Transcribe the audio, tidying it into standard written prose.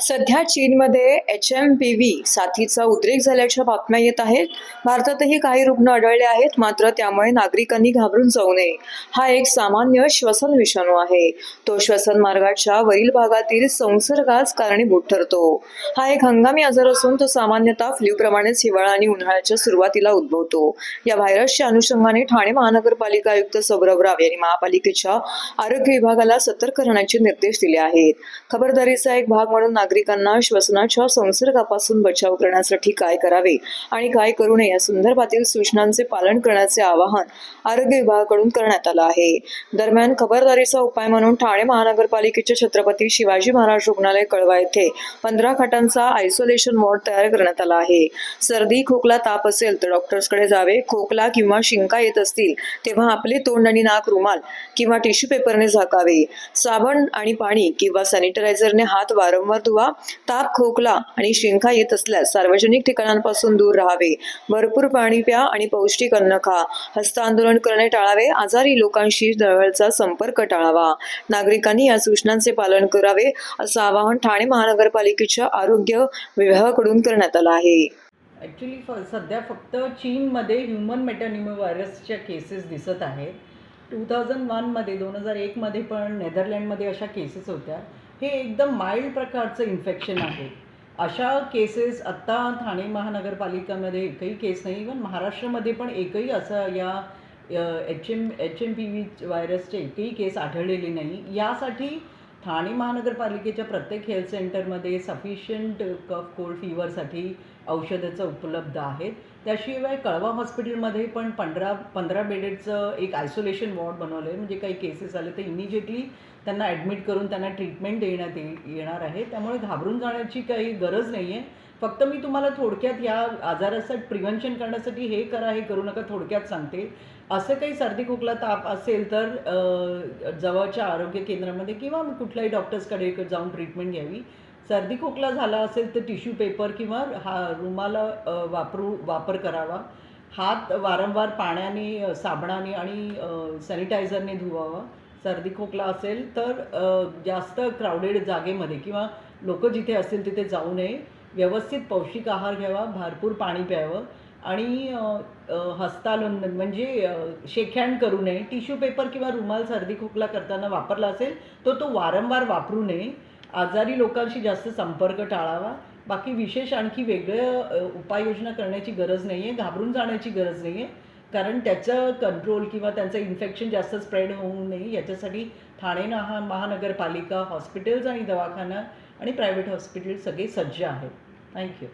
सध्या चीनमध्ये HMPV साथीचा उद्रेक झाल्याच्या बातम्या येत आहेत. भारतातही काही रुग्ण आढळले आहेत, मात्र त्यामुळे नागरिकांनी घाबरून जाऊ नये. हा एक सामान्य श्वसन विषाणू आहे. तो श्वसन मार्गाच्या वरील भागातील संसर्गास कारणीभूत ठरतो. हा एक हंगामी आजार असून तो सामान्यतः फ्ल्यूप्रमाणेच हिवाळा आणि उन्हाळ्याच्या सुरुवातीला उद्भवतो. या व्हायरसच्या अनुषंगाने ठाणे महानगरपालिका आयुक्त सौरभ राव यांनी महापालिकेच्या आरोग्य विभागाला सतर्क राहण्याचे निर्देश दिले आहेत. खबरदारीचा एक भाग म्हणून नागरिकांना श्वसनाच्या संसर्गापासून बचाव करण्यासाठी काय करावे आणि काय करू नये या संदर्भातील सूचनांचे पालन करण्याचे आवाहन आरोग्य विभागाकडून करण्यात आलं आहे. दरम्यान खबरदारीचा उपाय म्हणून ठाणे महानगरपालिकेच्या छत्रपती शिवाजी महाराज रुग्णालय कळवा येथे 15 खाटांचा आयसोलेशन वॉर्ड तयार करण्यात आला आहे. सर्दी, खोकला, ताप असेल तर डॉक्टर्सकडे जावे. खोकला किंवा शिंका येत असतील तेव्हा आपले तोंड आणि नाक रुमाल किंवा टिश्यू पेपरने झाकावे. साबण आणि पाणी किंवा सॅनिटायझरने हात वारंवार धुवा. ताप, खोकला आणि शिंका येत असल्यास सार्वजनिक ठिकाणांपासून दूर राहावे. भरपूर पाणी प्या आणि पौष्टिक अन्न खा. हस्तांदोलन करणे टाळावे. आजारी लोकांशी जवळचा संपर्क टाळावा. नागरिकांनी या सूचनांचे पालन करावे असं आवाहन ठाणे महानगरपालिकेच्या आरोग्य विभागाकडून करण्यात आलं आहे. ॲक्च्युली सध्या फक्त चीनमध्ये ह्युमन मेटॅनिमो व्हायरसच्या केसेस दिसत आहेत. 2001मध्ये 2001मध्ये पण नेदरलँडमध्ये अशा केसेस होत्या. हे एकदम माइल्ड प्रकारचं इन्फेक्शन आहे. अशा केसेस आत्ता ठाणे महानगरपालिकेमध्ये एकही केस नाही. इव्हन महाराष्ट्रामध्ये पण एकही असं या HMPV व्हायरसचे एकही केस आढळलेली नाही. यासाठी ठाणे महानगरपालिकेच्या प्रत्येक हेल्थ सेंटरमध्ये सफिशियंट कफ कोल्ड फीवरसाठी औषधाचं उपलब्ध आहेत. त्याशिवाय कळवा हॉस्पिटलमध्ये पण 15 बेडेडचं एक आयसोलेशन वॉर्ड बनवलं आहे. म्हणजे काही केसेस आले तर इमिजिएटली त्यांना ॲडमिट करून त्यांना ट्रीटमेंट देण्यात येणार आहे. त्यामुळे घाबरून जाण्याची काही गरज नाही आहे. फक्त मी तुम्हाला थोडक्यात या आजाराचं प्रिव्हेन्शन करण्यासाठी हे करा, हे करू नका थोडक्यात सांगते. असं काही सर्दी, खोकला, ताप असेल तर जवळच्या आरोग्य केंद्रामध्ये किंवा कुठल्याही डॉक्टर्सकडे जाऊन ट्रीटमेंट घ्यावी. सर्दी, खोकला झाला असेल तर टिश्यू पेपर किंवा रुमाल वापर करावा. हात वारंवार पाण्याने, साबणाने आणि सॅनिटायझरने धुवावा. सर्दी, खोकला असेल तर जास्त क्राऊडेड जागेमध्ये किंवा लोक जिथे असतील तिथे जाऊ नये. व्यवस्थित पौष्टिक आहार घ्यावा. भरपूर पाणी प्यावं आणि हस्तांदोलन म्हणजे शेकहँड करू नये. टिश्यू पेपर किंवा रुमाल सर्दी, खोकला करताना वापरला असेल तो वारंवार वापरू नये. आजारी लोकांशी जास्त संपर्क टाळावा. बाकी विशेष आणखी वेगळं उपाययोजना करण्याची गरज नाही आहे. घाबरून जाण्याची गरज नाही आहे. कारण त्याचं कंट्रोल किंवा त्यांचं इन्फेक्शन जास्त स्प्रेड होऊ नये याच्यासाठी ठाणे महानगरपालिका, हॉस्पिटल्स आणि दवाखाना आणि प्रायव्हेट हॉस्पिटल सगळे सज्ज आहेत. थँक्यू.